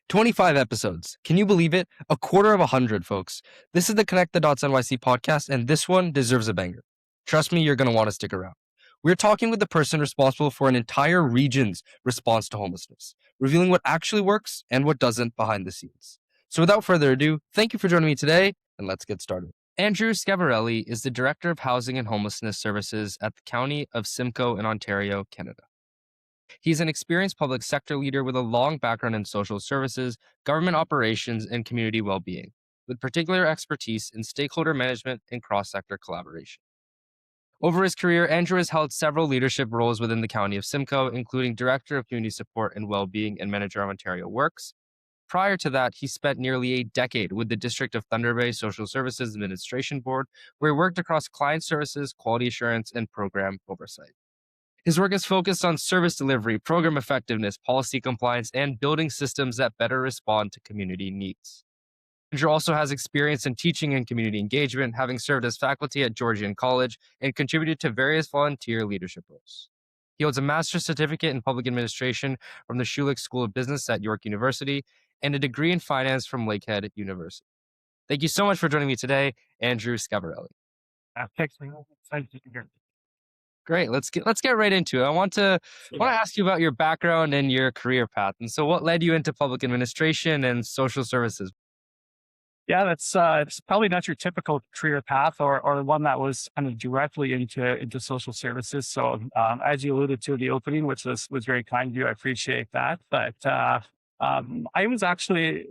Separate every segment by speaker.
Speaker 1: 25 episodes. Can you believe it? A quarter of 100, folks. This is the Connect the Dots NYC podcast, and this one deserves a banger. Trust me, you're going to want to stick around. We're talking with the person responsible for an entire region's response to homelessness, revealing what actually works and what doesn't behind the scenes. So without further ado, thank you for joining me today, and let's get started. Andrew Scavarelli is the Director of Housing and Homelessness Services at the County of Simcoe in Ontario, Canada. He's an experienced public sector leader with a long background in social services, government operations, and community well-being, with particular expertise in stakeholder management and cross-sector collaboration. Over his career, Andrew has held several leadership roles within the County of Simcoe, including Director of Community Support and Well-being and Manager of Ontario Works. Prior to that, he spent nearly a decade with the District of Thunder Bay Social Services Administration Board, where he worked across client services, quality assurance, and program oversight. His work is focused on service delivery, program effectiveness, policy compliance, and building systems that better respond to community needs. Andrew also has experience in teaching and community engagement, having served as faculty at Georgian College and contributed to various volunteer leadership roles. He holds a master's certificate in public administration from the Schulich School of Business at York University and a degree in finance from Lakehead University. Thank you so much for joining me today, Andrew Scavarelli.
Speaker 2: Thanks. Excited to be here.
Speaker 1: Great. Let's get right into it. I want to ask you about your background and your career path. And so what led you into public administration and social services?
Speaker 2: Yeah, that's it's probably not your typical career path or the one that was kind of directly into social services. So as you alluded to in the opening, which was very kind of you, I appreciate that. But I was actually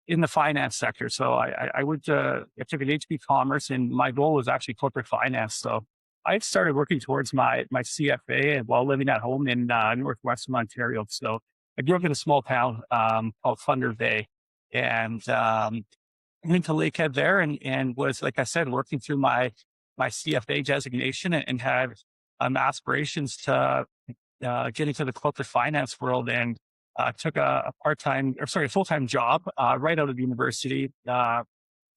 Speaker 2: in the finance sector. So I took an HP Commerce, and my goal was actually corporate finance. So I started working towards my CFA while living at home in northwestern Ontario. So I grew up in a small town called Thunder Bay, and went to Lakehead there, and was, like I said, working through my CFA designation, and had aspirations to get into the corporate finance world, and took a full-time job right out of university to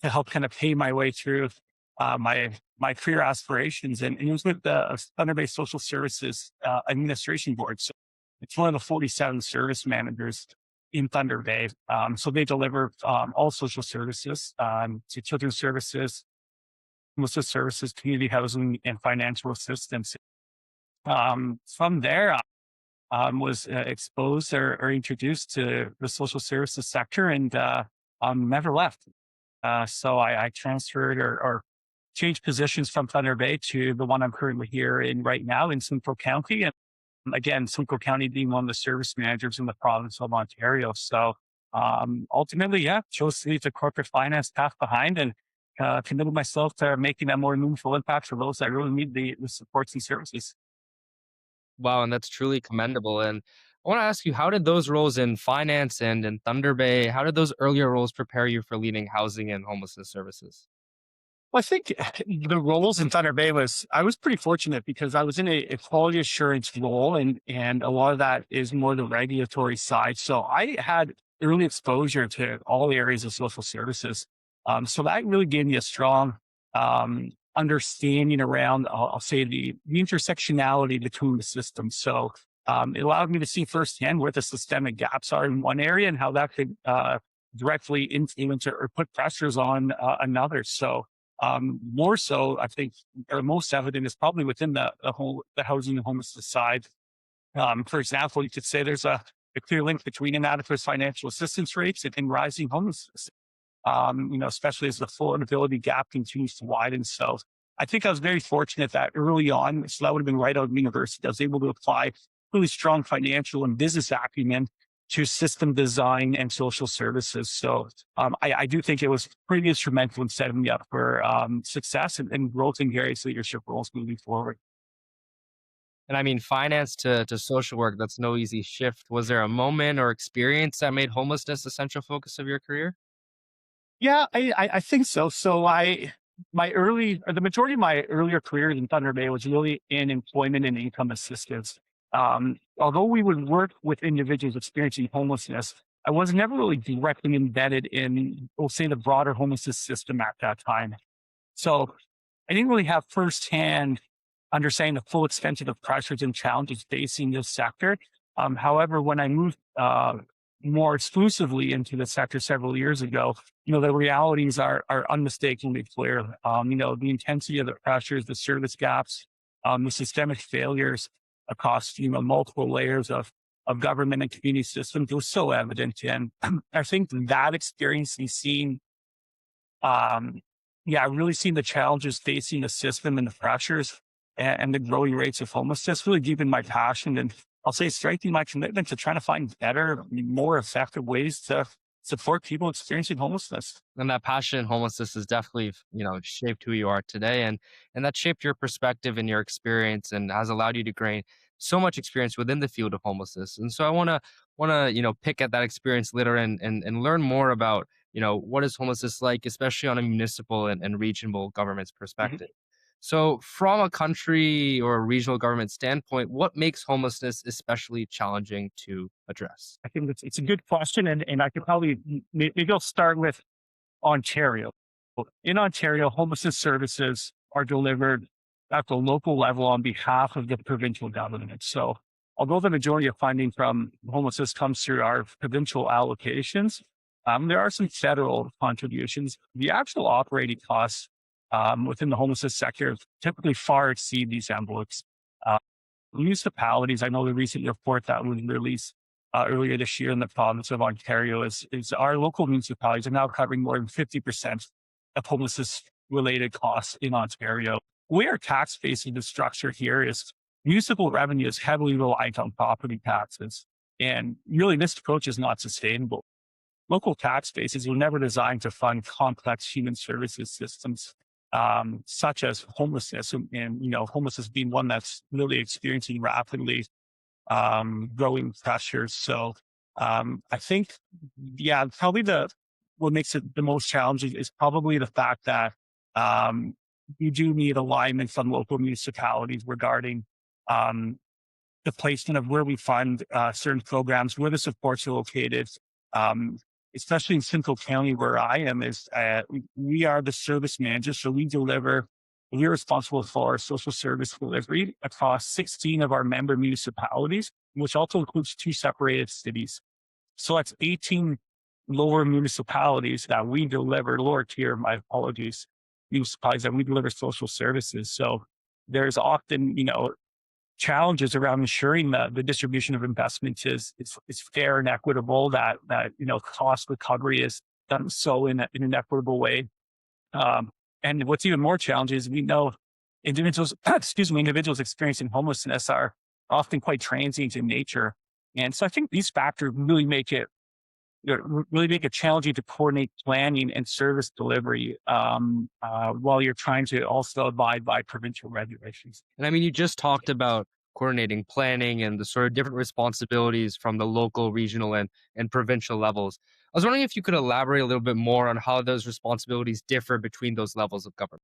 Speaker 2: help kind of pay my way through my career aspirations. And it was with the Thunder Bay Social Services Administration Board. So it's one of the 47 service managers in Thunder Bay. So they deliver all social services to children's services, homelessness services, community housing, and financial assistance. From there, was exposed or introduced to the social services sector, and never left. So I transferred or changed positions from Thunder Bay to the one I'm currently here in right now in Simcoe County. And again, Simcoe County being one of the service managers in the province of Ontario. So ultimately, chose to leave the corporate finance path behind, and committed myself to making a more meaningful impact for those that really need the supports and services.
Speaker 1: Wow, and that's truly commendable. And I want to ask you, how did those roles in finance and in Thunder Bay, how did those earlier roles prepare you for leading housing and homelessness services?
Speaker 2: Well, I think the roles in Thunder Bay I was pretty fortunate because I was in a quality assurance role, and a lot of that is more the regulatory side. So I had early exposure to all areas of social services. So that really gave me a strong understanding around, I'll say, the intersectionality between the systems. So it allowed me to see firsthand where the systemic gaps are in one area and how that could directly influence or put pressures on another. So more so, I think, or most evident is probably within the housing and homelessness side. For example, you could say there's a clear link between inadequate financial assistance rates and rising homelessness. Especially as the affordability gap continues to widen. So I think I was very fortunate that early on, so that would have been right out of university, I was able to apply really strong financial and business acumen to system design and social services. So I do think it was pretty instrumental in setting me up for success and growth in various leadership roles moving forward.
Speaker 1: And I mean, finance to social work, that's no easy shift. Was there a moment or experience that made homelessness a central focus of your career?
Speaker 2: Yeah, I think so. So the majority of my earlier career in Thunder Bay was really in employment and income assistance. Although we would work with individuals experiencing homelessness, I was never really directly embedded in, we'll say, the broader homelessness system at that time. So I didn't really have firsthand understanding the full extent of the pressures and challenges facing this sector. However, when I moved more exclusively into the sector several years ago, the realities are unmistakably clear. The intensity of the pressures, the service gaps, the systemic failures across, multiple layers of government and community systems was so evident. And I think that experience and seeing, really seeing the challenges facing the system and the pressures and the growing rates of homelessness really deepened my passion. And I'll say strengthening my commitment to trying to find better, more effective ways to support people experiencing homelessness.
Speaker 1: And that passion in homelessness has definitely, shaped who you are today, and that shaped your perspective and your experience, and has allowed you to gain so much experience within the field of homelessness. And so I want to pick at that experience later, and learn more about what is homelessness like, especially on a municipal and regional government's
Speaker 2: Mhm.
Speaker 1: perspective. So, from a country or a regional government standpoint, what makes homelessness especially challenging to address?
Speaker 2: I think it's a good question. And I could probably, maybe I'll start with Ontario. In Ontario, homelessness services are delivered at the local level on behalf of the provincial government. So, although the majority of funding from homelessness comes through our provincial allocations, there are some federal contributions. The actual operating costs within the homelessness sector typically far exceed these envelopes. Uh, Municipalities, I know the recent report that was released earlier this year in the province of Ontario is our local municipalities are now covering more than 50% of homelessness related costs in Ontario. Where tax base is structured here is municipal revenue is heavily reliant on property taxes. And really, this approach is not sustainable. Local tax bases were never designed to fund complex human services systems, such as homelessness, and homelessness being one that's really experiencing rapidly growing pressures. So I think, probably the what makes it the most challenging is probably the fact that um, you do need alignment from local municipalities regarding um, the placement of where we fund certain programs, where the supports are located. Um, Especially in Simcoe County, where I am, is we are the service manager, so we deliver. We're responsible for social service delivery across 16 of our member municipalities, which also includes two separated cities. So that's 18 lower municipalities that we deliver, lower tier, my apologies, municipalities that we deliver social services. So there's often, challenges around ensuring that the distribution of investment is fair and equitable, that cost recovery is done so in an equitable way. Um, and what's even more challenging is we know individuals, individuals experiencing homelessness are often quite transient in nature. And so I think these factors really make it challenging to coordinate planning and service delivery while you're trying to also abide by provincial regulations.
Speaker 1: And I mean, you just talked about coordinating planning and the sort of different responsibilities from the local, regional, and provincial levels. I was wondering if you could elaborate a little bit more on how those responsibilities differ between those levels of government.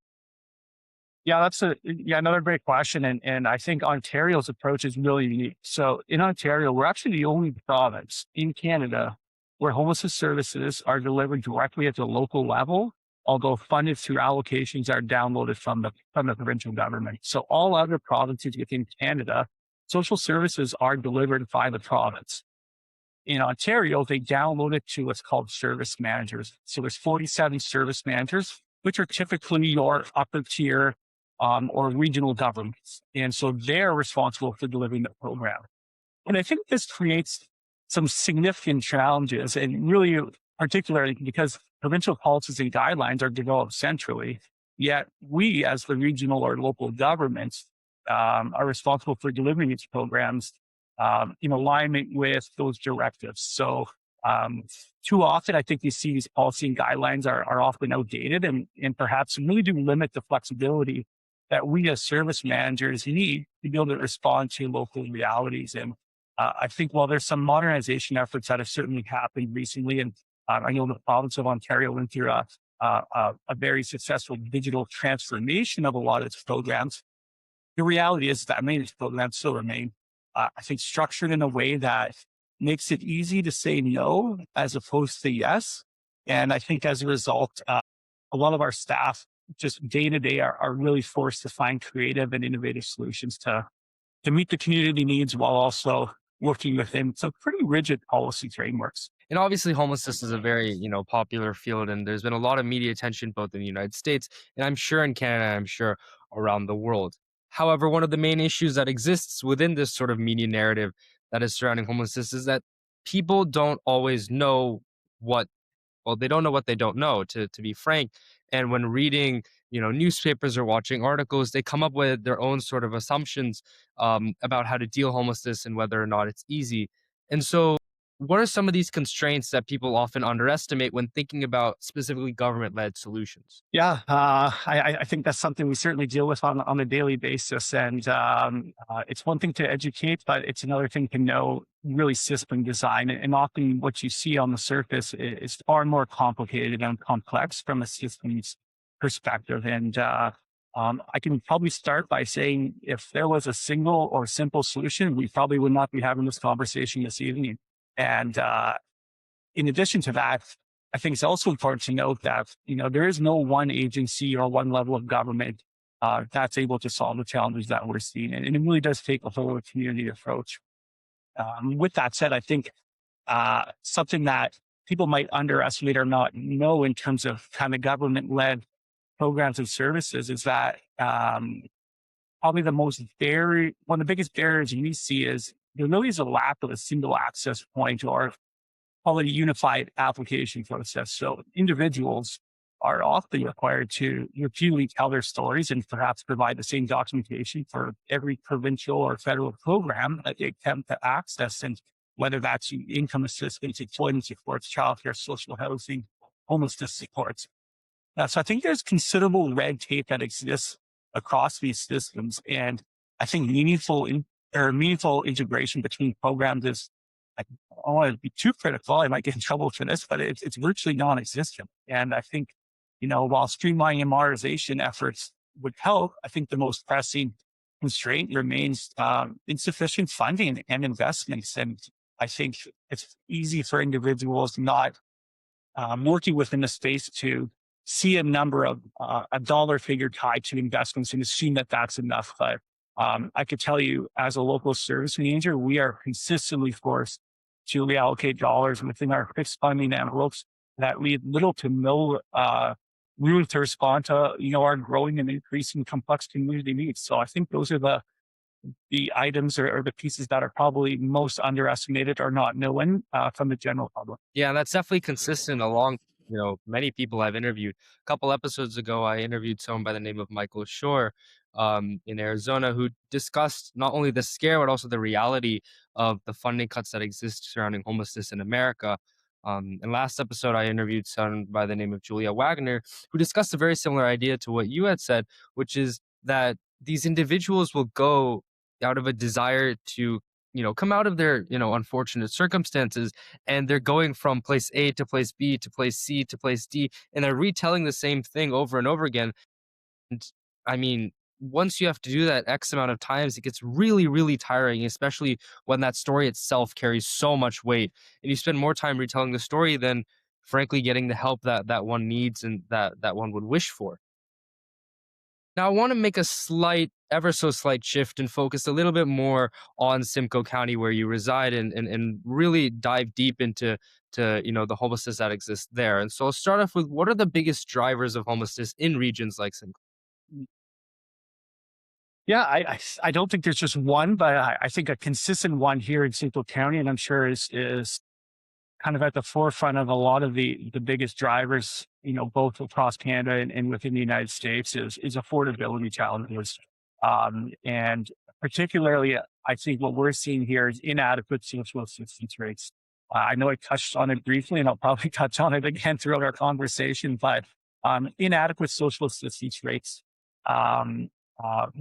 Speaker 2: Yeah, that's another great question. And I think Ontario's approach is really unique. So in Ontario, we're actually the only province in Canada where homelessness services are delivered directly at the local level, although funded through allocations are downloaded from the provincial government. So all other provinces within Canada, social services are delivered by the province. In Ontario, they download it to what's called service managers. So there's 47 service managers, which are typically your upper tier or regional governments. And so they're responsible for delivering the program. And I think this creates some significant challenges, and really particularly because provincial policies and guidelines are developed centrally, yet we as the regional or local governments are responsible for delivering these programs in alignment with those directives. So um, too often, I think you see these policy and guidelines are often outdated and perhaps really do limit the flexibility that we as service managers need to be able to respond to local realities. And I think while there's some modernization efforts that have certainly happened recently, and I know the province of Ontario went through a very successful digital transformation of a lot of its programs, the reality is that many of these programs still remain, I think, structured in a way that makes it easy to say no as opposed to yes. And I think as a result, a lot of our staff just day to day are really forced to find creative and innovative solutions to meet the community needs while also working within some pretty rigid policy frameworks.
Speaker 1: And obviously, homelessness is a very, popular field, and there's been a lot of media attention both in the United States and I'm sure in Canada, I'm sure around the world. However, one of the main issues that exists within this sort of media narrative that is surrounding homelessness is that people don't always know what they don't know what they don't know, to be frank. And when reading, newspapers or watching articles, they come up with their own sort of assumptions about how to deal homelessness and whether or not it's easy. And so, what are some of these constraints that people often underestimate when thinking about specifically government-led solutions?
Speaker 2: Yeah, I think that's something we certainly deal with on a daily basis. And it's one thing to educate, but it's another thing to know really system design. And often what you see on the surface is far more complicated and complex from a systems perspective. And I can probably start by saying if there was a single or simple solution, we probably would not be having this conversation this evening. And in addition to that, I think it's also important to note that, there is no one agency or one level of government that's able to solve the challenges that we're seeing. And it really does take a whole community approach. With that said, I think something that people might underestimate or not know in terms of kind of government led programs and services is that probably one of the biggest barriers we see is there really is a lack of a single access point or call it a unified application process. So individuals are often required to repeatedly tell their stories and perhaps provide the same documentation for every provincial or federal program that they attempt to access. And whether that's income assistance, employment supports, childcare, social housing, homelessness supports. So I think there's considerable red tape that exists across these systems. And I think meaningful integration between programs is, I don't want to be too critical. I might get in trouble for this, but it's virtually non-existent. And I think, while streamlining and modernization efforts would help, I think the most pressing constraint remains insufficient funding and investments. And I think it's easy for individuals not working within the space to see a number of a dollar figure tied to investments and assume that that's enough. But I could tell you, as a local service manager, we are consistently forced to reallocate dollars within our fixed funding envelopes that leave little to no room to respond to, our growing and increasing complex community needs. So I think those are the items or the pieces that are probably most underestimated or not known from the general public.
Speaker 1: Yeah, that's definitely consistent along, many people I've interviewed. A couple episodes ago, I interviewed someone by the name of Michael Shore in Arizona who discussed not only the scare, but also the reality of the funding cuts that exist surrounding homelessness in America. And last episode, I interviewed someone by the name of Julia Wagner, who discussed a very similar idea to what you had said, which is that these individuals will go out of a desire to, come out of their, unfortunate circumstances, and they're going from place A to place B to place C to place D, and they're retelling the same thing over and over again. And I mean, once you have to do that X amount of times, it gets really, really tiring, especially when that story itself carries so much weight. And you spend more time retelling the story than, frankly, getting the help that one needs and that one would wish for. Now, I want to make a ever so slight shift and focus a little bit more on Simcoe County where you reside and really dive deep into the homelessness that exists there. And so I'll start off with what are the biggest drivers of homelessness in regions like Simcoe?
Speaker 2: Yeah, I don't think there's just one, but I think a consistent one here in Simcoe County, and I'm sure is kind of at the forefront of a lot of the biggest drivers, both across Canada and within the United States is affordability challenges. And particularly, I think what we're seeing here is inadequate social assistance rates. I know I touched on it briefly, and I'll probably touch on it again throughout our conversation, but inadequate social assistance rates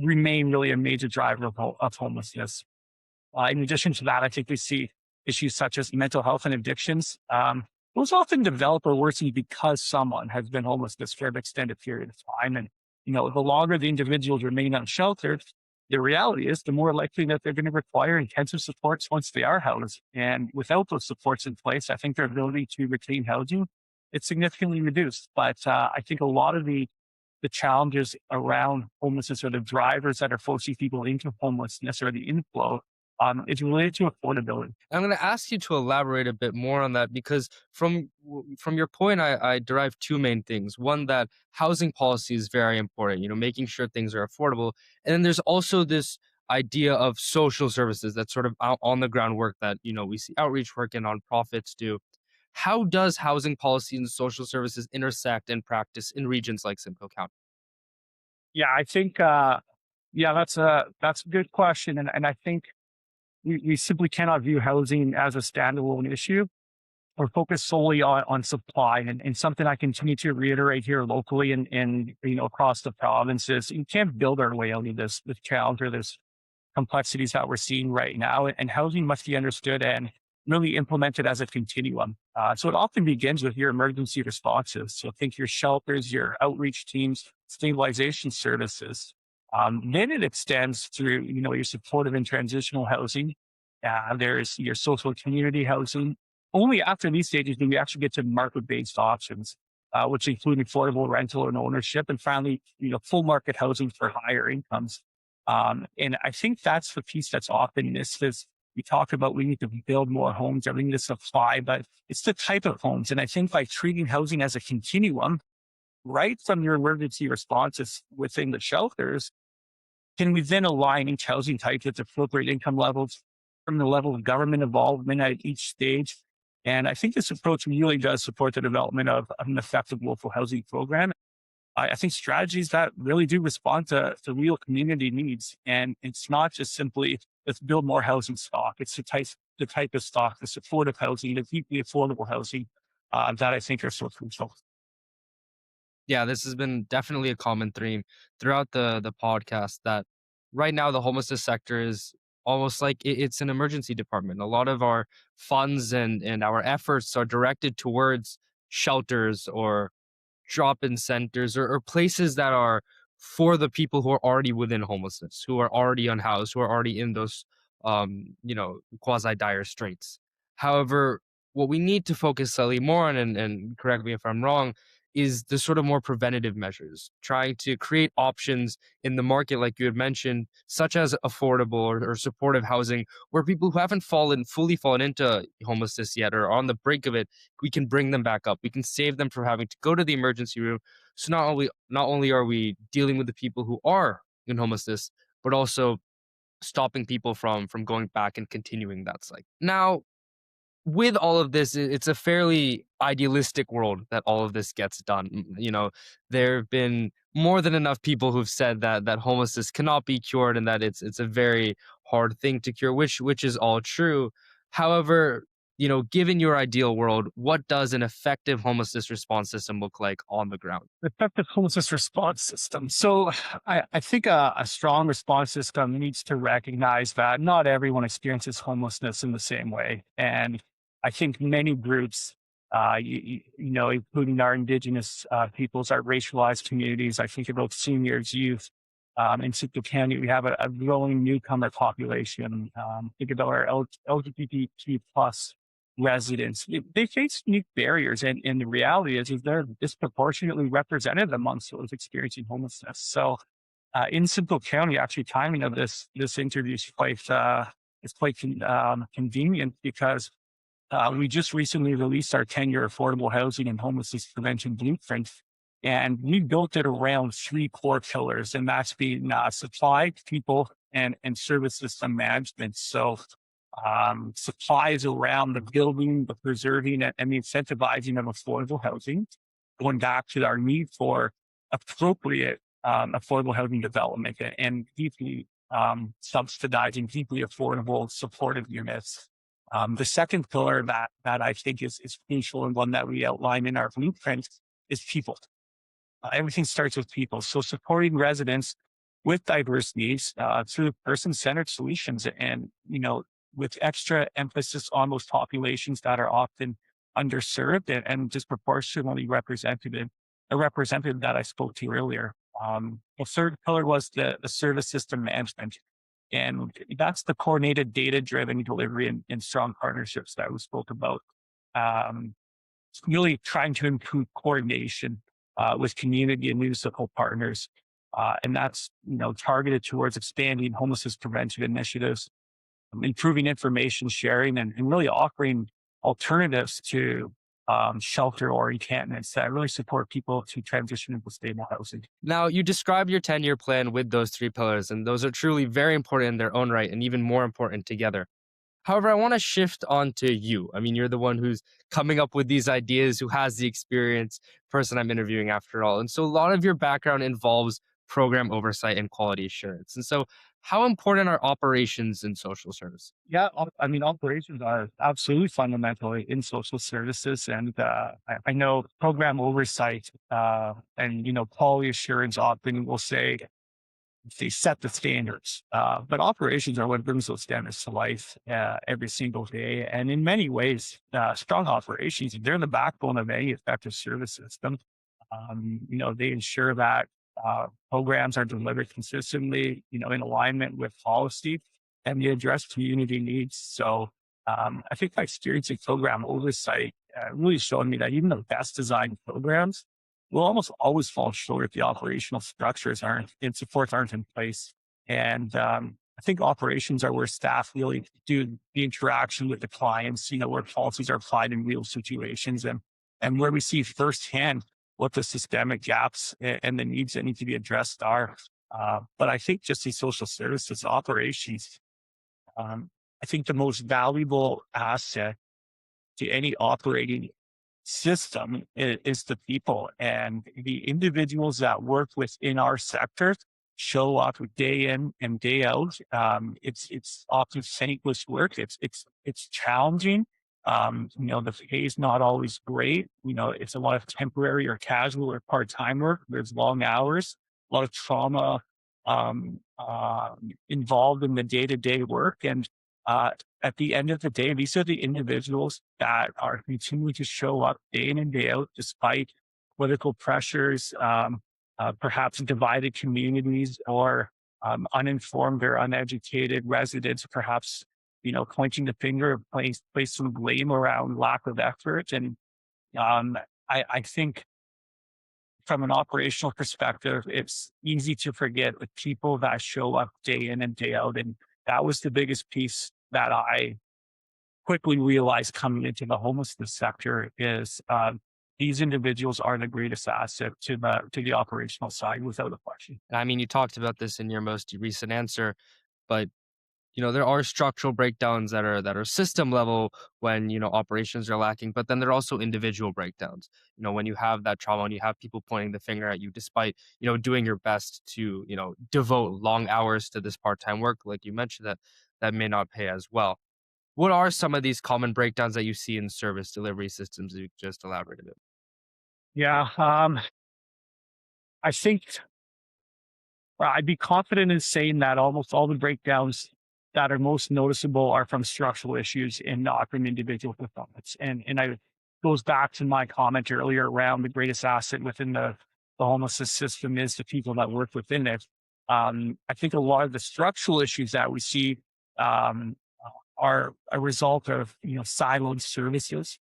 Speaker 2: remain really a major driver of homelessness. In addition to that, I think we see issues such as mental health and addictions. Those often develop or worsen because someone has been homeless for an extended period of time. And, the longer the individuals remain unsheltered, the reality is the more likely that they're going to require intensive supports once they are housed. And without those supports in place, I think their ability to retain housing, it's significantly reduced. But I think a lot of the challenges around homelessness or the drivers that are forcing people into homelessness or the inflow It's related to affordability.
Speaker 1: I'm going to ask you to elaborate a bit more on that because from your point, I derive two main things. One, that housing policy is very important. Making sure things are affordable, and then there's also this idea of social services that's sort of out on the ground work that we see outreach work and nonprofits do. How does housing policy and social services intersect in practice in regions like Simcoe County?
Speaker 2: Yeah, I think, yeah, that's a good question. And I think we simply cannot view housing as a standalone issue or focus solely on supply. And something I continue to reiterate here locally and across the provinces, you can't build our way out of this challenge or this complexities that we're seeing right now. And housing must be understood and really implemented as a continuum. So it often begins with your emergency responses. So think your shelters, your outreach teams, stabilization services. Then it extends through, your supportive and transitional housing. There's your social community housing. Only after these stages do we actually get to market-based options, which include affordable rental and ownership, and finally, full market housing for higher incomes. And I think that's the piece that's often missed is we talk about we need to build more homes, everything to supply, but it's the type of homes. And I think by treating housing as a continuum, right from your emergency responses within the shelters, can we then align each housing type with appropriate income levels from the level of government involvement at each stage? And I think this approach really does support the development of an effective local housing program. I think strategies that really do respond to real community needs. And it's not just simply let's build more housing stock. It's the type of stock, the supportive housing, the deeply affordable housing that I think are so crucial.
Speaker 1: Yeah, this has been definitely a common theme throughout the podcast that right now the homelessness sector is almost like it's an emergency department. A lot of our funds and our efforts are directed towards shelters or drop-in centers or places that are for the people who are already within homelessness, who are already unhoused, who are already in those quasi dire straits. However, what we need to focus slightly more on, and correct me if I'm wrong, is the sort of more preventative measures, trying to create options in the market, like you had mentioned, such as affordable or supportive housing, where people who haven't fully fallen into homelessness yet or are on the brink of it, we can bring them back up. We can save them from having to go to the emergency room. So not only are we dealing with the people who are in homelessness, but also stopping people from going back and continuing that cycle. Now, with all of this, it's a fairly idealistic world that all of this gets done. There have been more than enough people who've said that homelessness cannot be cured and that it's a very hard thing to cure, which is all true. However, given your ideal world, what does an effective homelessness response system look like on the ground?
Speaker 2: Effective homelessness response system. So I think a strong response system needs to recognize that not everyone experiences homelessness in the same way. And I think many groups, including our indigenous peoples, our racialized communities, I think about seniors, youth, in Simcoe County, we have a growing newcomer population. Think about our LGBTQ plus residents. They face unique barriers, and the reality is they're disproportionately represented amongst those experiencing homelessness. So, in Simcoe County, actually, timing of this interview is quite convenient because we just recently released our 10-year affordable housing and homelessness prevention blueprint. And we built it around three core pillars, and that's being supply, people, and service system management. So supply is around the building, the preserving, and the incentivizing of affordable housing, going back to our need for appropriate affordable housing development and deeply subsidizing deeply affordable supportive units. The second pillar that I think is crucial and one that we outline in our blueprint is people. Everything starts with people. So supporting residents with diverse needs through person-centered solutions, and with extra emphasis on those populations that are often underserved and disproportionately represented that I spoke to earlier. The third pillar was the service system management. And that's the coordinated data-driven delivery and strong partnerships that we spoke about. Um, Really trying to improve coordination with community and municipal partners. And that's, targeted towards expanding homelessness prevention initiatives, improving information sharing and really offering alternatives to shelter or encampments that really support people to transition into stable housing.
Speaker 1: Now, you describe your 10-year plan with those three pillars, and those are truly very important in their own right and even more important together. However, I want to shift on to you. I mean, you're the one who's coming up with these ideas, who has the experience, person I'm interviewing after all. And so a lot of your background involves program oversight and quality assurance. And so, how important are operations in social service?
Speaker 2: Yeah, I mean, operations are absolutely fundamental in social services, and I know program oversight and quality assurance often will say they set the standards, but operations are what brings those standards to life every single day. And in many ways, strong operations they're the backbone of any effective service system. They ensure that programs are delivered consistently, in alignment with policy and they address community needs. So I think my experience in program oversight really showed me that even the best designed programs will almost always fall short if the operational structures aren't and supports aren't in place. And I think operations are where staff really do the interaction with the clients, where policies are applied in real situations and where we see firsthand what the systemic gaps and the needs that need to be addressed are. But I think just these social services operations, I think the most valuable asset to any operating system is the people and the individuals that work within our sector show up day in and day out. It's often thankless work. It's challenging. The pay is not always great. It's a lot of temporary or casual or part-time work. There's long hours, a lot of trauma involved in the day-to-day work. And at the end of the day, these are the individuals that are continuing to show up day in and day out, despite political pressures, perhaps divided communities or uninformed or uneducated residents, perhaps, pointing the finger, place some blame around lack of effort. And um, I think from an operational perspective, it's easy to forget the people that show up day in and day out. And that was the biggest piece that I quickly realized coming into the homelessness sector is these individuals are the greatest asset to the operational side without a question.
Speaker 1: And I mean, you talked about this in your most recent answer, but there are structural breakdowns that are system level when operations are lacking, but then there are also individual breakdowns. When you have that trauma, when you have people pointing the finger at you, despite doing your best to devote long hours to this part-time work, like you mentioned, that may not pay as well. What are some of these common breakdowns that you see in service delivery systems that you just elaborated on?
Speaker 2: Yeah, I think I'd be confident in saying that almost all the breakdowns that are most noticeable are from structural issues and not from individual performance. And I goes back to my comment earlier around the greatest asset within the homelessness system is the people that work within it. I think a lot of the structural issues that we see um, are a result of siloed services.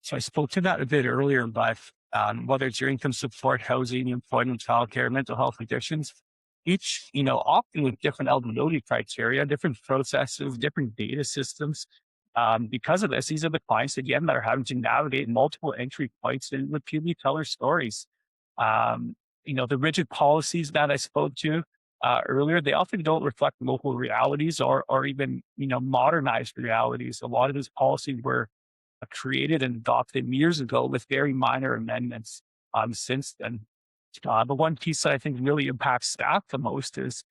Speaker 2: So I spoke to that a bit earlier, but whether it's your income support, housing, employment, childcare, mental health addictions, each, often with different eligibility criteria, different processes, different data systems. Because of this, these are the clients again that are having to navigate multiple entry points and repeatedly tell their stories. The rigid policies that I spoke to earlier, they often don't reflect local realities or even, modernized realities. A lot of these policies were created and adopted years ago with very minor amendments since then. The one piece that I think really impacts staff the most is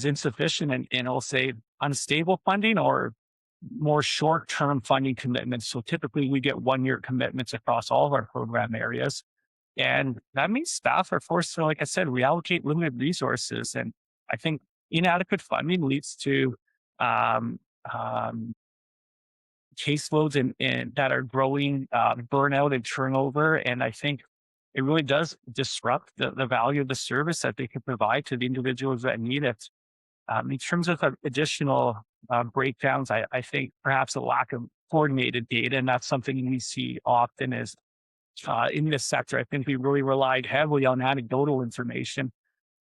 Speaker 2: insufficient and I'll say unstable funding or more short-term funding commitments. So typically we get 1-year commitments across all of our program areas. And that means staff are forced to, like I said, reallocate limited resources. And I think inadequate funding leads to um, um, caseloads and that are growing, burnout and turnover. And I think it really does disrupt the value of the service that they can provide to the individuals that need it. In terms of additional breakdowns, I think perhaps a lack of coordinated data, and that's something we see often is in this sector. I think we really relied heavily on anecdotal information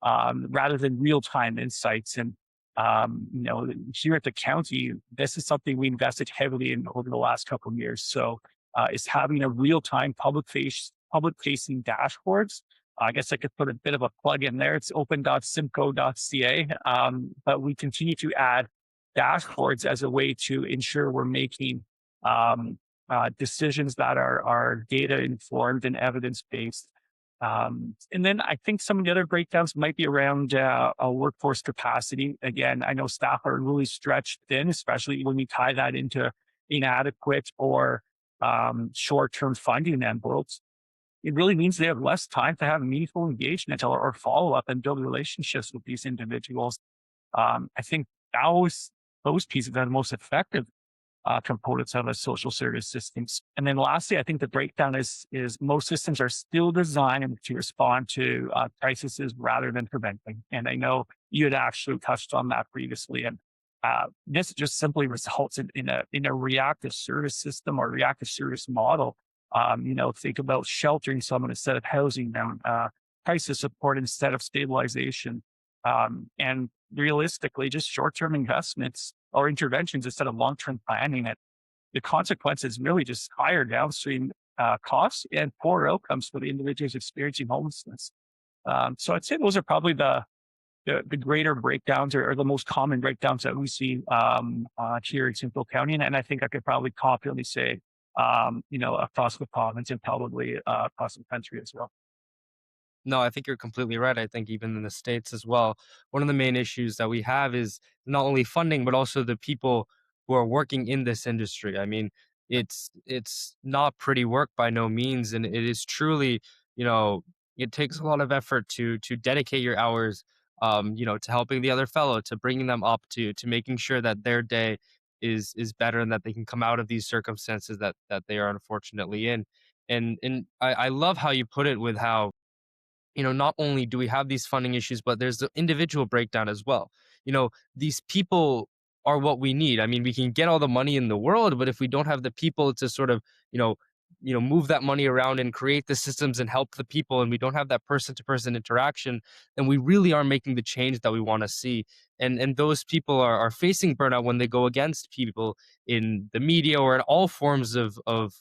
Speaker 2: rather than real time insights. And Here at the county, this is something we invested heavily in over the last couple of years. So is having a real-time public facing dashboards. I guess I could put a bit of a plug in there. It's open.simco.ca. But we continue to add dashboards as a way to ensure we're making decisions that are data informed and evidence based. And then I think some of the other breakdowns might be around a workforce capacity. Again, I know staff are really stretched thin, especially when we tie that into inadequate or short-term funding envelopes. It really means they have less time to have meaningful engagement or follow up and build relationships with these individuals. I think those pieces are the most effective components of a social service systems. And then lastly, I think the breakdown is most systems are still designed to respond to crises rather than preventing. And I know you had actually touched on that previously. And this just simply results in a reactive service system or reactive service model. Think about sheltering someone instead of housing them, crisis support instead of stabilization, and realistically, just short-term investments or interventions instead of long-term planning. It the consequences really just higher downstream costs and poor outcomes for the individuals experiencing homelessness. So I'd say those are probably the greater breakdowns or the most common breakdowns that we see here in Simcoe County. And I think I could probably confidently say, across the province and probably across the country as well.
Speaker 1: No, I think you're completely right. I think even in the States as well, one of the main issues that we have is not only funding, but also the people who are working in this industry. I mean, it's not pretty work by no means, and it is truly, you know, it takes a lot of effort to dedicate your hours, to helping the other fellow, to bringing them up, to making sure that their day is better and that they can come out of these circumstances that they are unfortunately in. And I love how you put it with how not only do we have these funding issues, but there's the individual breakdown as well. These people are what we need. I mean, we can get all the money in the world, but if we don't have the people to sort of, you know, move that money around and create the systems and help the people, and we don't have that person to person interaction, then we really are making the change that we want to see. And those people are facing burnout when they go against people in the media or in all forms of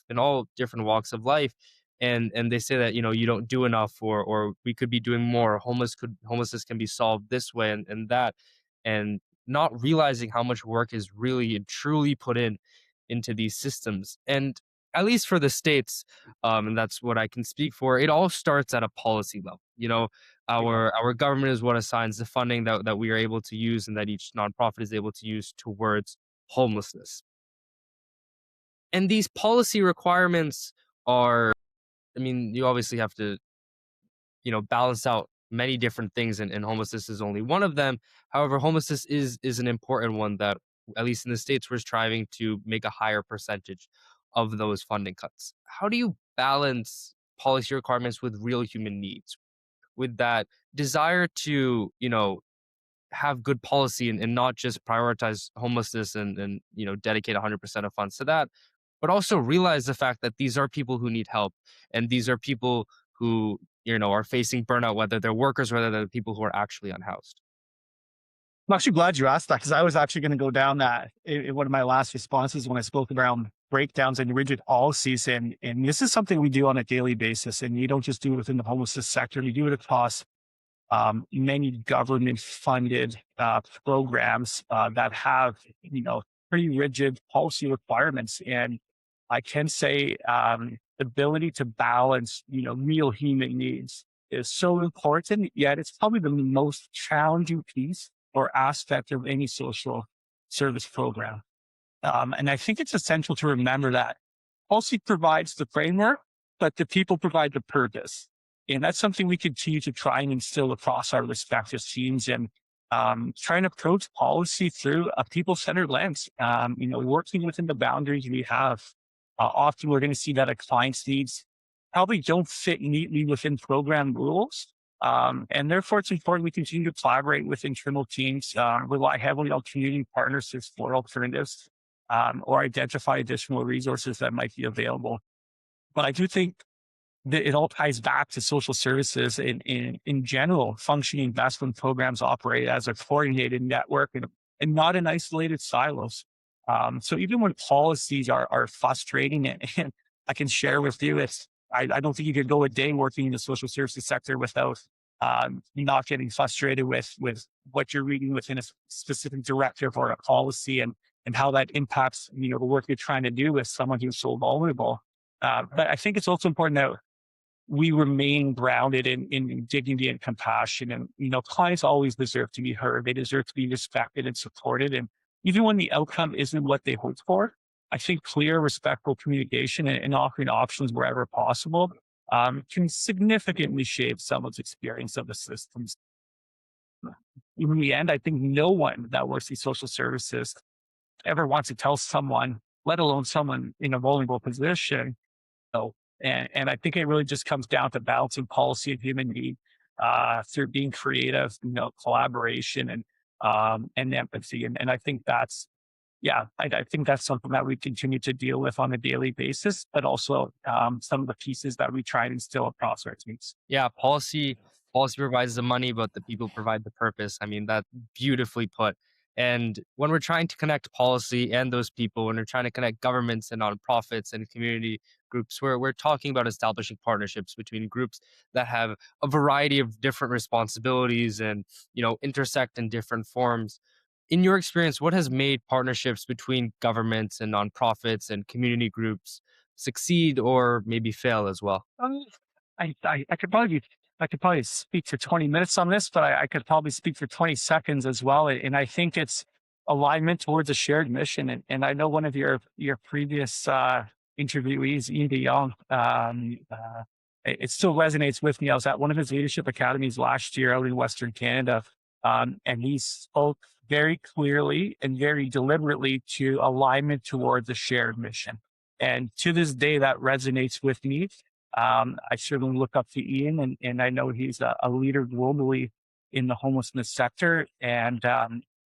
Speaker 1: in all different walks of life, and they say that you don't do enough, or we could be doing more. Homelessness can be solved this way and that, and not realizing how much work is really and truly put into these systems. And at least for the states, and that's what I can speak for, it all starts at a policy level. Our government is what assigns the funding that we are able to use and that each nonprofit is able to use towards homelessness. And these policy requirements are, I mean, you obviously have to, balance out many different things, and homelessness is only one of them. However, homelessness is an important one that, at least in the States, we're striving to make a higher percentage of those funding cuts. How do you balance policy requirements with real human needs, with that desire to, have good policy and not just prioritize homelessness and dedicate 100% of funds to that, but also realize the fact that these are people who need help, and these are people who are facing burnout, whether they're workers, whether they're people who are actually unhoused.
Speaker 2: I'm actually glad you asked that because I was actually going to go down that in one of my last responses when I spoke around breakdowns and rigid policies. And this is something we do on a daily basis. And you don't just do it within the homelessness sector, you do it across many government funded programs that have, pretty rigid policy requirements. And I can say the ability to balance, real human needs is so important, yet it's probably the most challenging piece or aspect of any social service program. And I think it's essential to remember that policy provides the framework, but the people provide the purpose. And that's something we continue to try and instill across our respective teams, and trying to approach policy through a people-centered lens, working within the boundaries we have. Often we're going to see that a client's needs probably don't fit neatly within program rules. And therefore, it's important we continue to collaborate with internal teams, rely heavily on community partners to explore alternatives, or identify additional resources that might be available. But I do think it all ties back to social services in general. Functioning investment programs operate as a coordinated network and not in isolated silos. So even when policies are frustrating, and I can share with you, I don't think you could go a day working in the social services sector without not getting frustrated with what you're reading within a specific directive or a policy, and how that impacts the work you're trying to do with someone who's so vulnerable. But I think it's also important that we remain grounded in dignity and compassion. And, clients always deserve to be heard. They deserve to be respected and supported. And even when the outcome isn't what they hoped for, I think clear, respectful communication and offering options wherever possible can significantly shape someone's experience of the systems. In the end, I think no one that works in social services ever wants to tell someone, let alone someone in a vulnerable position, so, and I think it really just comes down to balancing policy and human need through being creative, collaboration and empathy. And I think that's, yeah, I think that's something that we continue to deal with on a daily basis, but also some of the pieces that we try and instill across our teams.
Speaker 1: Yeah, policy provides the money, but the people provide the purpose. I mean, that beautifully put. And when we're trying to connect policy and those people, when we're trying to connect governments and nonprofits and community groups, we're talking about establishing partnerships between groups that have a variety of different responsibilities and intersect in different forms. In your experience, what has made partnerships between governments and nonprofits and community groups succeed or maybe fail as well?
Speaker 2: I could probably speak for 20 minutes on this, but I could probably speak for 20 seconds as well. And I think it's alignment towards a shared mission. And I know one of your previous interviewees, Ian DeYoung, it still resonates with me. I was at one of his leadership academies last year out in Western Canada. And he spoke very clearly and very deliberately to alignment towards a shared mission. And to this day, that resonates with me. I certainly look up to Ian, and I know he's a leader globally in the homelessness sector, and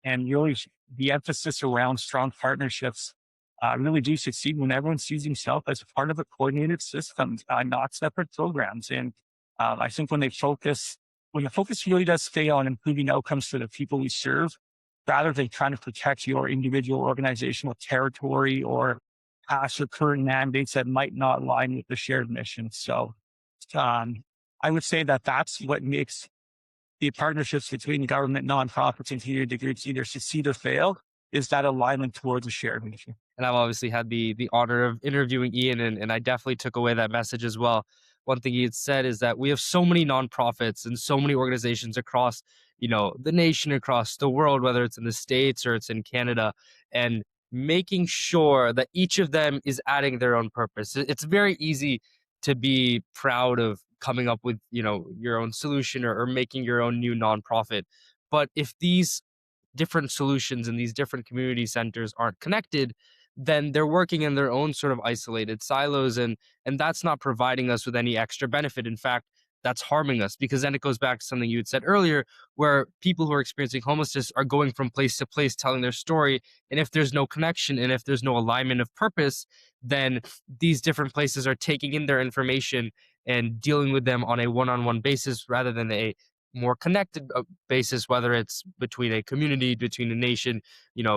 Speaker 2: really the emphasis around strong partnerships really do succeed when everyone sees himself as part of a coordinated system, not separate programs. And I think when the focus really does stay on improving outcomes for the people we serve, rather than trying to protect your individual organizational territory or past or current mandates that might not align with the shared mission. So um, I would say that that's what makes the partnerships between government, nonprofits, and community groups either succeed or fail, is that alignment towards a shared mission.
Speaker 1: And I've obviously had the honor of interviewing Ian, and I definitely took away that message as well. One thing he had said is that we have so many nonprofits and so many organizations across, the nation, across the world, whether it's in the States or it's in Canada, and making sure that each of them is adding their own purpose. It's very easy to be proud of coming up with, your own solution or making your own new nonprofit. But if these different solutions in these different community centers aren't connected, then they're working in their own sort of isolated silos, and that's not providing us with any extra benefit. In fact, that's harming us, because then it goes back to something you had said earlier, where people who are experiencing homelessness are going from place to place telling their story, and if there's no connection and if there's no alignment of purpose, then these different places are taking in their information and dealing with them on a one-on-one basis rather than a more connected basis, whether it's between a community, between a nation,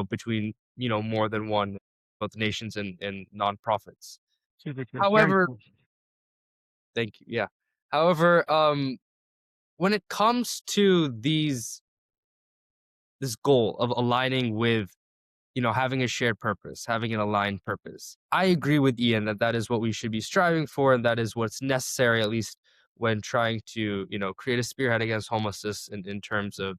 Speaker 1: between more than one, both nations and nonprofits.
Speaker 2: Very
Speaker 1: However,
Speaker 2: cool.
Speaker 1: thank you. Yeah. However, when it comes to this goal of aligning with, having a shared purpose, having an aligned purpose, I agree with Ian that that is what we should be striving for, and that is what's necessary, at least when trying to, create a spearhead against homelessness in terms of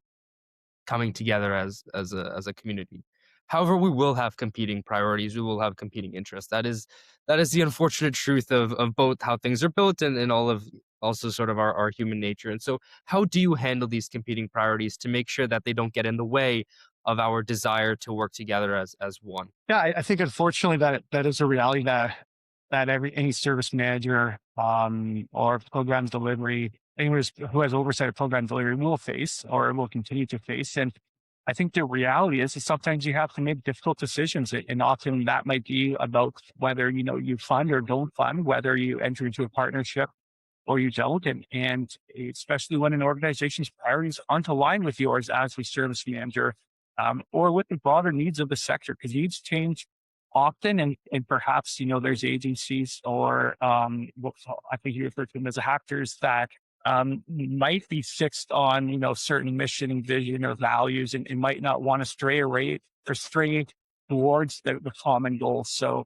Speaker 1: coming together as a community. However, we will have competing priorities. We will have competing interests. That is the unfortunate truth of both how things are built and all of also sort of our human nature. And so, how do you handle these competing priorities to make sure that they don't get in the way of our desire to work together as one?
Speaker 2: Yeah, I think unfortunately that is a reality that any service manager or program delivery, anyone who has oversight of program delivery will face or will continue to face. And I think the reality is sometimes you have to make difficult decisions, and often that might be about whether you fund or don't fund, whether you enter into a partnership or you don't. And especially when an organization's priorities aren't aligned with yours as the service manager, or with the broader needs of the sector, because needs change often. And perhaps, there's agencies or what I think you refer to them as actors that might be fixed on, certain mission and vision or values, and might not want to stray away or stray towards the common goal. So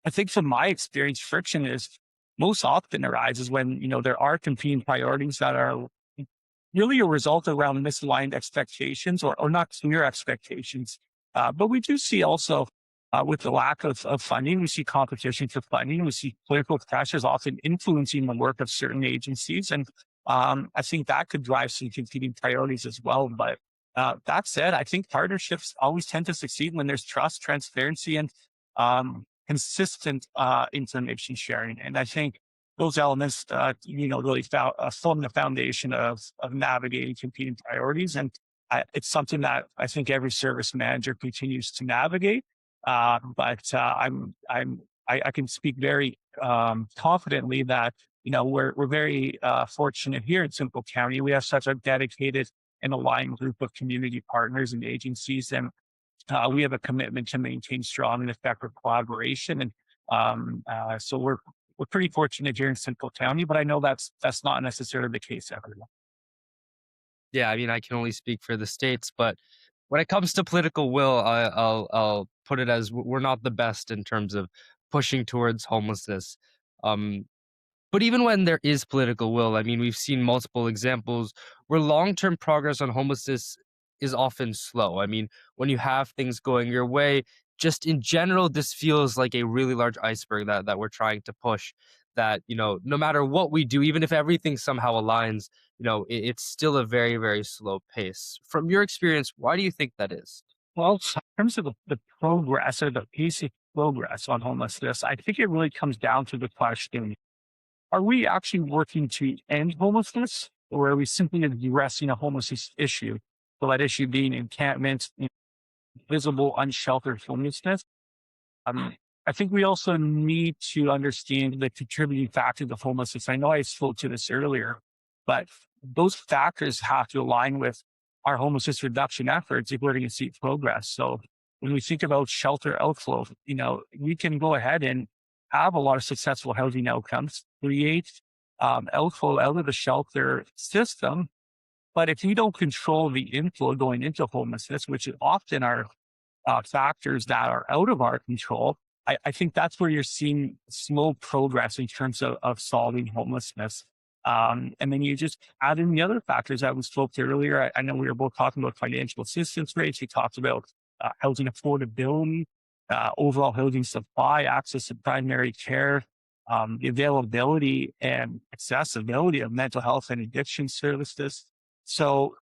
Speaker 2: I think from my experience, friction is most often arises when, there are competing priorities that are really a result around misaligned expectations or not clear expectations. But we do see also with the lack of funding, we see competition for funding. We see political pressures often influencing the work of certain agencies. And I think that could drive some competing priorities as well. But that said, I think partnerships always tend to succeed when there's trust, transparency, and consistent information sharing. And I think those elements, really form the foundation of navigating competing priorities. And it's something that I think every service manager continues to navigate. I can speak very confidently that we're very fortunate here in Simcoe County. We have such a dedicated and aligned group of community partners and agencies, and we have a commitment to maintain strong and effective collaboration. And so we're pretty fortunate here in Simcoe County, but I know that's not necessarily the case everywhere.
Speaker 1: Yeah, I mean, I can only speak for the states, but when it comes to political will, I'll put it as we're not the best in terms of pushing towards homelessness. Um, But even when there is political will, I mean, we've seen multiple examples where long-term progress on homelessness is often slow. I mean, when you have things going your way, just in general, this feels like a really large iceberg that we're trying to push. That, no matter what we do, even if everything somehow aligns, it's still a very, very slow pace. From your experience, why do you think that is?
Speaker 2: Well, in terms of the progress or the pace of progress on homelessness, I think it really comes down to the question: are we actually working to end homelessness, or are we simply addressing a homelessness issue? So that issue being encampments, visible, unsheltered homelessness. Um, I think we also need to understand the contributing factors of homelessness. I know I spoke to this earlier, but those factors have to align with our homelessness reduction efforts if we're going to see progress. So when we think about shelter outflow, we can go ahead and have a lot of successful housing outcomes, create outflow out of the shelter system. But if we don't control the inflow going into homelessness, which often are factors that are out of our control, I think that's where you're seeing slow progress in terms of solving homelessness. And then you just add in the other factors that we spoke to earlier. I know we were both talking about financial assistance rates. We talked about housing affordability, overall housing supply, access to primary care, the availability and accessibility of mental health and addiction services. So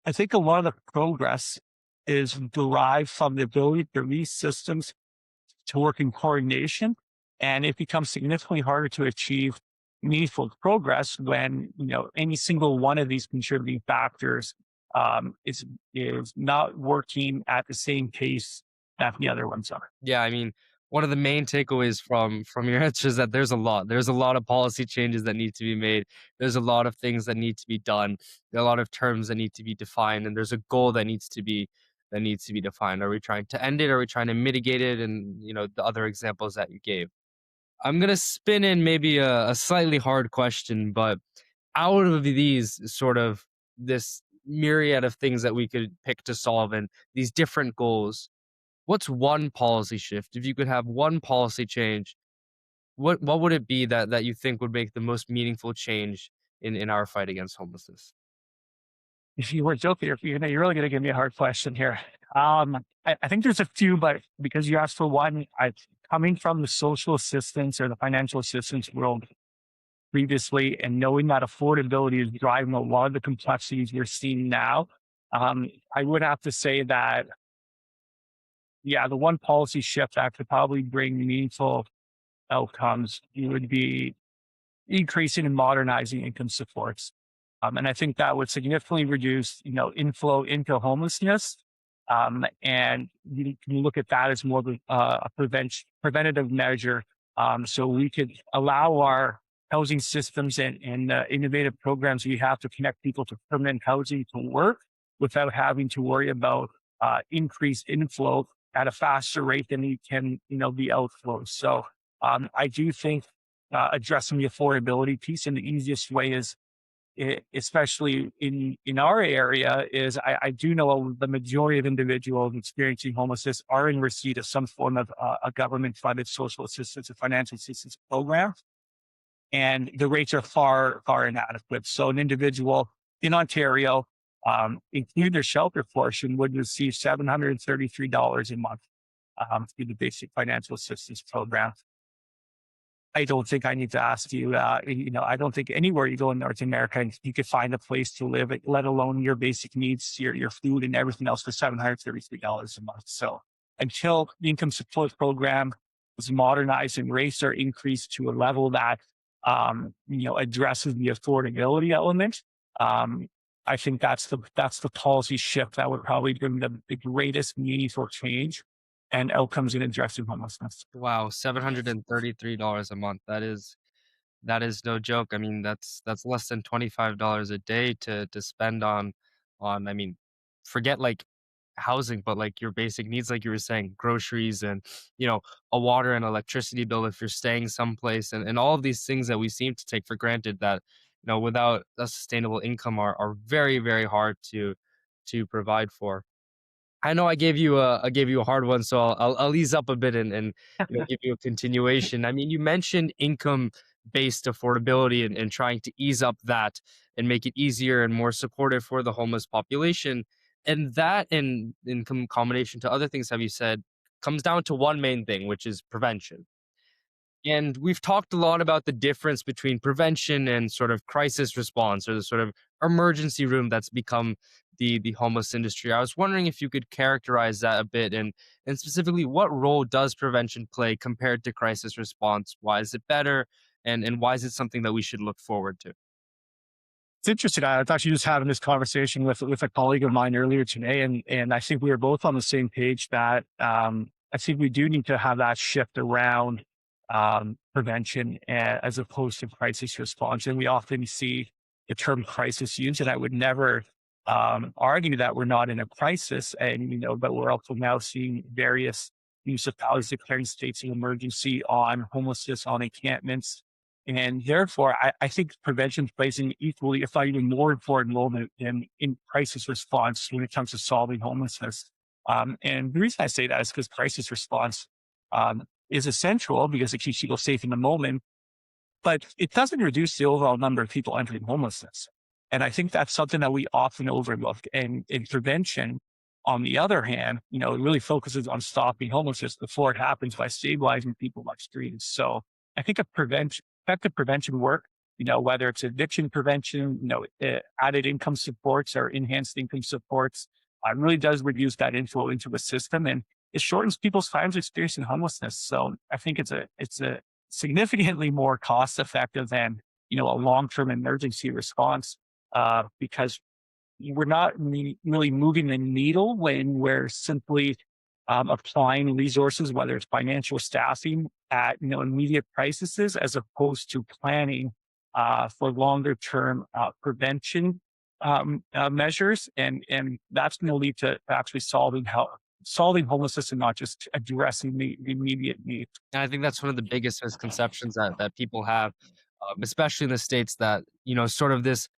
Speaker 2: I think a lot of the progress is derived from the ability for these systems to work in coordination. And it becomes significantly harder to achieve meaningful progress when, any single one of these contributing factors is not working at the same pace that the other ones are.
Speaker 1: Yeah, I mean, one of the main takeaways from your answer is that there's a lot. There's a lot of policy changes that need to be made. There's a lot of things that need to be done. There are a lot of terms that need to be defined, and there's a goal that needs to be defined. Are we trying to end it? Are we trying to mitigate it? And the other examples that you gave. I'm gonna spin in maybe a slightly hard question, but out of these sort of this myriad of things that we could pick to solve and these different goals, what's one policy shift? If you could have one policy change, what would it be that you think would make the most meaningful change in our fight against homelessness?
Speaker 2: If you were joking, if you're really going to give me a hard question here. I think there's a few, but because you asked for one, coming from the social assistance or the financial assistance world previously, and knowing that affordability is driving a lot of the complexities we're seeing now, I would have to say that, yeah, the one policy shift that could probably bring meaningful outcomes would be increasing and modernizing income supports. And I think that would significantly reduce, inflow into homelessness. And you can look at that as more of a preventative measure. So we could allow our housing systems and innovative programs you have to connect people to permanent housing to work without having to worry about increased inflow at a faster rate than you can, the outflow. So I do think addressing the affordability piece in the easiest way is, especially in our area, is I do know the majority of individuals experiencing homelessness are in receipt of some form of a government funded social assistance or financial assistance program, and the rates are far inadequate. So an individual in Ontario, including their shelter portion, would receive $733 a month through the basic financial assistance program. I don't think I need to ask you. I don't think anywhere you go in North America you could find a place to live, let alone your basic needs, your food and everything else for $733 a month. So until the income support program is modernized and rates are increased to a level that addresses the affordability element, I think that's the policy shift that would probably bring the greatest meaningful change and outcomes in addressing homelessness.
Speaker 1: Wow, $733 a month. That is no joke. I mean, that's less than $25 a day to spend on I mean, forget like housing, but like your basic needs, like you were saying, groceries and you know, a water and electricity bill if you're staying someplace, and all of these things that we seem to take for granted that, without a sustainable income are very, very hard to provide for. I know I gave you a hard one, so I'll ease up a bit and give you a continuation. I mean, you mentioned income based affordability and trying to ease up that and make it easier and more supportive for the homeless population. And that in combination to other things have you said comes down to one main thing, which is prevention. And we've talked a lot about the difference between prevention and sort of crisis response or the sort of emergency room that's become the homeless industry. I was wondering if you could characterize that a bit and specifically what role does prevention play compared to crisis response? Why is it better? And why is it something that we should look forward to?
Speaker 2: It's interesting. I was actually just having this conversation with a colleague of mine earlier today, and I think we were both on the same page that I think we do need to have that shift around prevention as opposed to crisis response. And we often see the term crisis used, and I would never argue that we're not in a crisis. And but we're also now seeing various municipalities declaring states of emergency on homelessness, on encampments, and therefore, I think prevention plays an equally, if not even more important role than in crisis response when it comes to solving homelessness. And the reason I say that is because crisis response is essential because it keeps people safe in the moment, but it doesn't reduce the overall number of people entering homelessness. And I think that's something that we often overlook. And in prevention, on the other hand, it really focuses on stopping homelessness before it happens by stabilizing people on streets. So I think effective prevention work, whether it's eviction prevention, added income supports or enhanced income supports, really does reduce that inflow into the system, and it shortens people's times experiencing homelessness. So I think it's a significantly more cost effective than a long term emergency response, because we're not really moving the needle when we're simply applying resources, whether it's financial staffing at immediate crises, as opposed to planning for longer term prevention measures, and that's going to lead to actually solving homelessness and not just addressing the immediate need.
Speaker 1: And I think that's one of the biggest misconceptions that people have, especially in the states, that sort of this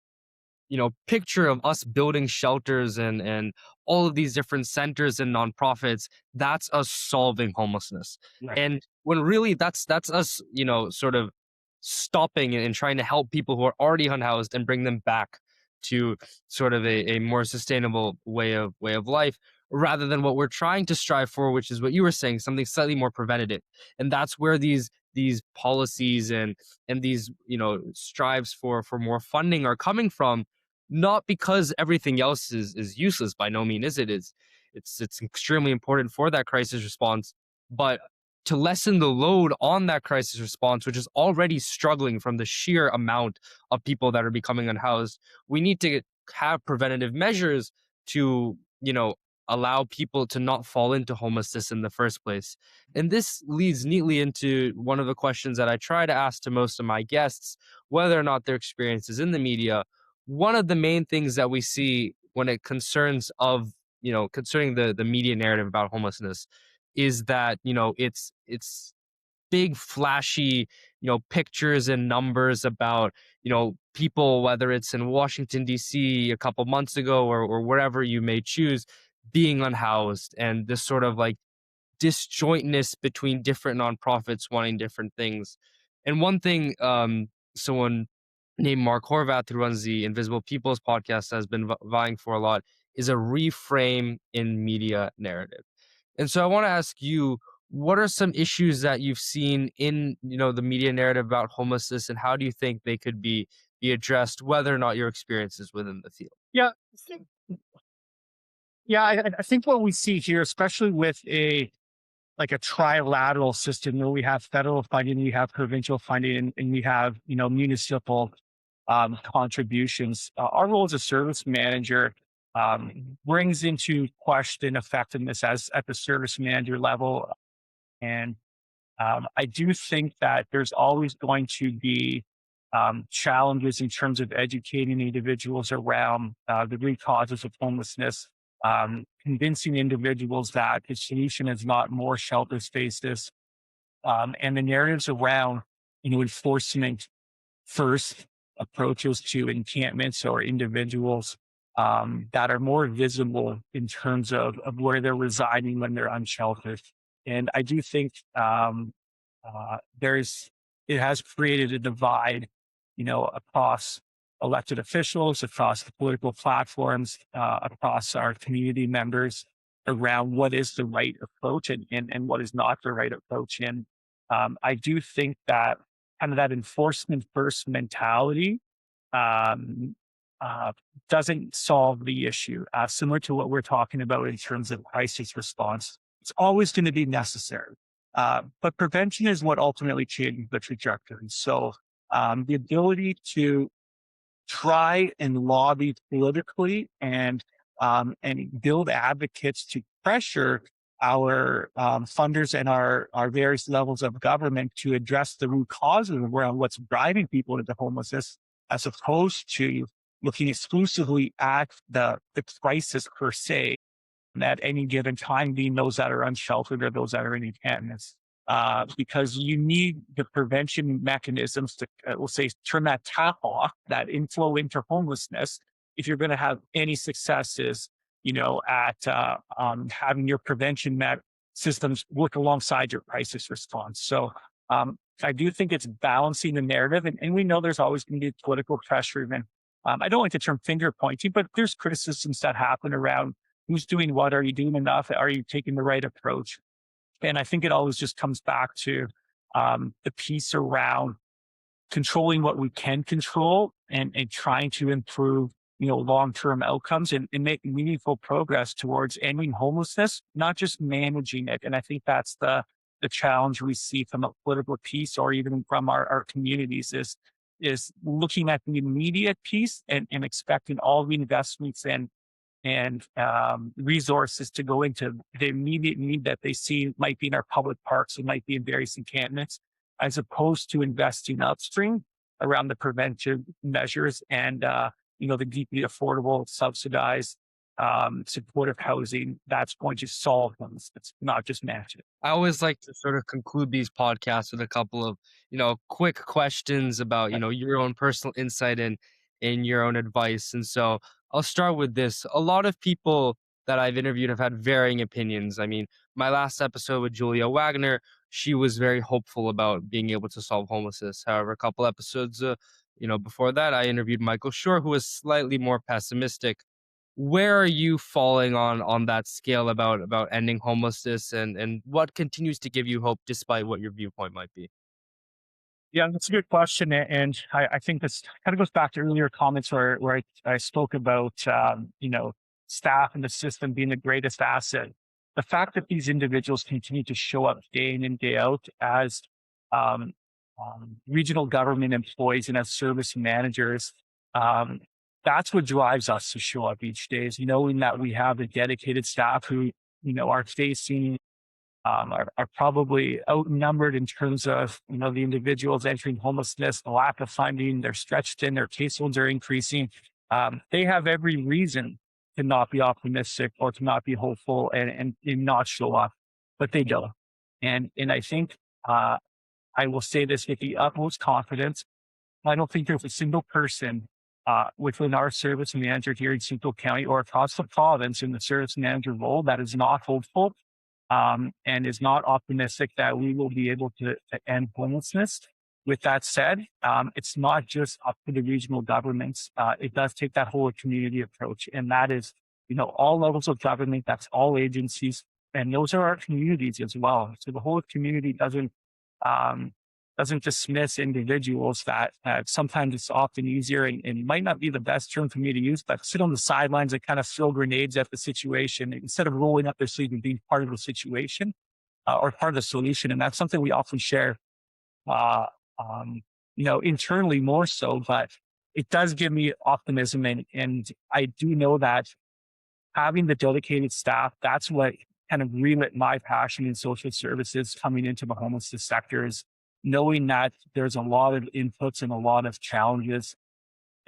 Speaker 1: picture of us building shelters and all of these different centers and nonprofits, that's us solving homelessness.
Speaker 2: Right.
Speaker 1: And when really that's us, sort of stopping and trying to help people who are already unhoused and bring them back to sort of a more sustainable way of life, rather than what we're trying to strive for, which is what you were saying, something slightly more preventative. And that's where these policies and these strives for more funding are coming from, not because everything else is useless. By no means is it. It's extremely important for that crisis response, but to lessen the load on that crisis response, which is already struggling from the sheer amount of people that are becoming unhoused, we need to have preventative measures to allow people to not fall into homelessness in the first place. And this leads neatly into one of the questions that I try to ask to most of my guests, whether or not their experiences in the media. One of the main things that we see when it concerns of, concerning the media narrative about homelessness is that, it's big flashy, pictures and numbers about, people, whether it's in Washington DC a couple months ago, or wherever you may choose, being unhoused, and this sort of like disjointness between different nonprofits wanting different things. And one thing, someone named Mark Horvath, who runs the Invisible Peoples podcast, has been vying for a lot, is a reframe in media narrative. And so I want to ask you, what are some issues that you've seen in, the media narrative about homelessness, and how do you think they could be addressed, whether or not your experiences within the field?
Speaker 2: Yeah, I think what we see here, especially with a like a trilateral system where we have federal funding, we have provincial funding, and we have municipal contributions. Our role as a service manager brings into question effectiveness as at the service manager level, and I do think that there's always going to be challenges in terms of educating individuals around the root causes of homelessness, convincing individuals that the solution is not more shelter spaces, and the narratives around enforcement first approaches to encampments or individuals that are more visible in terms of where they're residing when they're unsheltered. And I do think there's it has created a divide, across elected officials, across the political platforms, across our community members around what is the right approach and what is not the right approach. And I do think that kind of that enforcement first mentality um, uh, doesn't solve the issue. Similar to what we're talking about in terms of crisis response, it's always going to be necessary. But prevention is what ultimately changes the trajectory. So the ability to try and lobby politically and build advocates to pressure our funders and our various levels of government to address the root causes around what's driving people into homelessness, as opposed to looking exclusively at the crisis per se at any given time, being those that are unsheltered or those that are in encampments. Because you need the prevention mechanisms to, we'll say, turn that tap off, that inflow into homelessness, if you're going to have any successes, at having your systems work alongside your crisis response. So I do think it's balancing the narrative, and we know there's always going to be political pressure. And I don't like the term finger pointing, but there's criticisms that happen around who's doing what? Are you doing enough? Are you taking the right approach? And I think it always just comes back to the piece around controlling what we can control and trying to improve, long-term outcomes and make meaningful progress towards ending homelessness, not just managing it. And I think that's the challenge we see from a political piece or even from our communities is looking at the immediate piece and expecting all the investments and resources to go into the immediate need that they see might be in our public parks, it might be in various encampments, as opposed to investing upstream around the preventive measures and the deeply affordable, subsidized, supportive housing that's going to solve them. It's not just manage it.
Speaker 1: I always like to sort of conclude these podcasts with a couple of, quick questions about, your own personal insight and in your own advice. And so I'll start with this. A lot of people that I've interviewed have had varying opinions. I mean, my last episode with Julia Wagner, she was very hopeful about being able to solve homelessness. However, a couple episodes, before that, I interviewed Michael Shore, who was slightly more pessimistic. Where are you falling on that scale about ending homelessness, and what continues to give you hope despite what your viewpoint might be?
Speaker 2: Yeah, that's a good question. And I think this kind of goes back to earlier comments where I spoke about, staff and the system being the greatest asset. The fact that these individuals continue to show up day in and day out as um, regional government employees and as service managers, um, that's what drives us to show up each day, is knowing that we have a dedicated staff who, are facing are probably outnumbered in terms of the individuals entering homelessness, the lack of funding. They're stretched in, their caseloads are increasing. They have every reason to not be optimistic or to not be hopeful and not show up, but they don't. And I think I will say this with the utmost confidence. I don't think there's a single person within our service manager here in Simcoe County or across the province in the service manager role that is not hopeful and is not optimistic that we will be able to end homelessness. With that said, it's not just up to the regional governments. It does take that whole community approach, and that is, all levels of government. That's all agencies, and those are our communities as well. So the whole community um, doesn't dismiss individuals that sometimes it's often easier and might not be the best term for me to use, but sit on the sidelines and kind of throw grenades at the situation instead of rolling up their sleeve and being part of the situation or part of the solution. And that's something we often share, uh, internally more so, but it does give me optimism. And I do know that having the dedicated staff, that's what kind of relit my passion in social services coming into the homelessness sector is knowing that there's a lot of inputs and a lot of challenges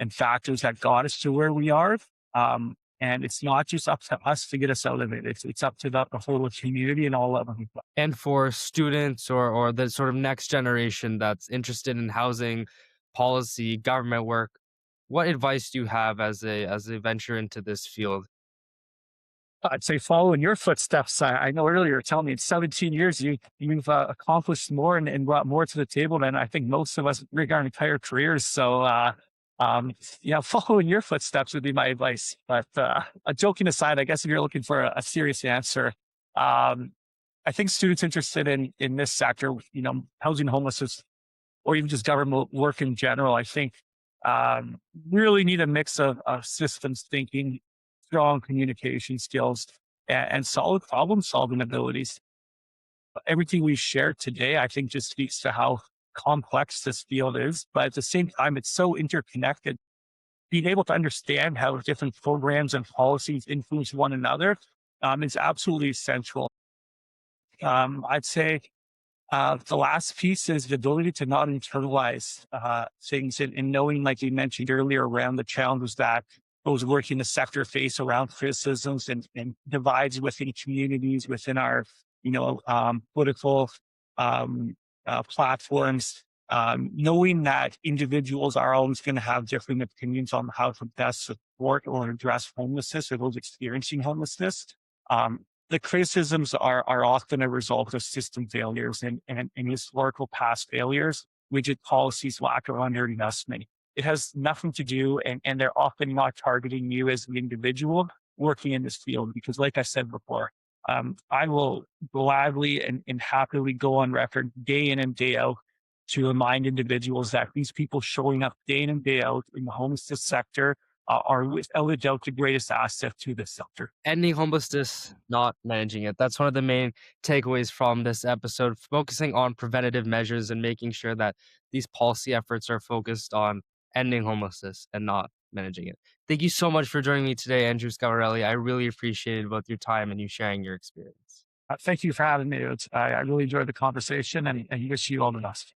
Speaker 2: and factors that got us to where we are. And it's not just up to us to get us out of it. It's up to the whole community and all of them.
Speaker 1: And for students or the sort of next generation that's interested in housing policy, government work, what advice do you have as a venture into this field?
Speaker 2: I'd say follow in your footsteps. I know earlier you're telling me in 17 years you've accomplished more and brought more to the table than I think most of us regarding entire careers. So follow in your footsteps would be my advice. But joking aside, I guess if you're looking for a serious answer, um, I think students interested in this sector, housing homelessness, or even just government work in general, I think really need a mix of systems thinking, strong communication skills, and solid problem solving abilities. Everything we shared today, I think, just speaks to how complex this field is. But at the same time, it's so interconnected. Being able to understand how different programs and policies influence one another is absolutely essential. I'd say the last piece is the ability to not internalize things and knowing, like you mentioned earlier, around the challenges that those working the sector face around criticisms and divides within communities, within our, political platforms. Knowing that individuals are always going to have different opinions on how to best support or address homelessness or those experiencing homelessness. The criticisms are often a result of system failures and historical past failures, rigid policies, lack of underinvestment. It has nothing to do, and they're often not targeting you as an individual working in this field. Because, like I said before, I will gladly and happily go on record day in and day out to remind individuals that these people showing up day in and day out in the homelessness sector are without a doubt the greatest asset to this sector.
Speaker 1: Ending homelessness, not managing it. That's one of the main takeaways from this episode, focusing on preventative measures and making sure that these policy efforts are focused on ending homelessness and not managing it. Thank you so much for joining me today, Andrew Scavarelli. I really appreciated both your time and you sharing your experience.
Speaker 2: Thank you for having me. I really enjoyed the conversation and wish you all the best.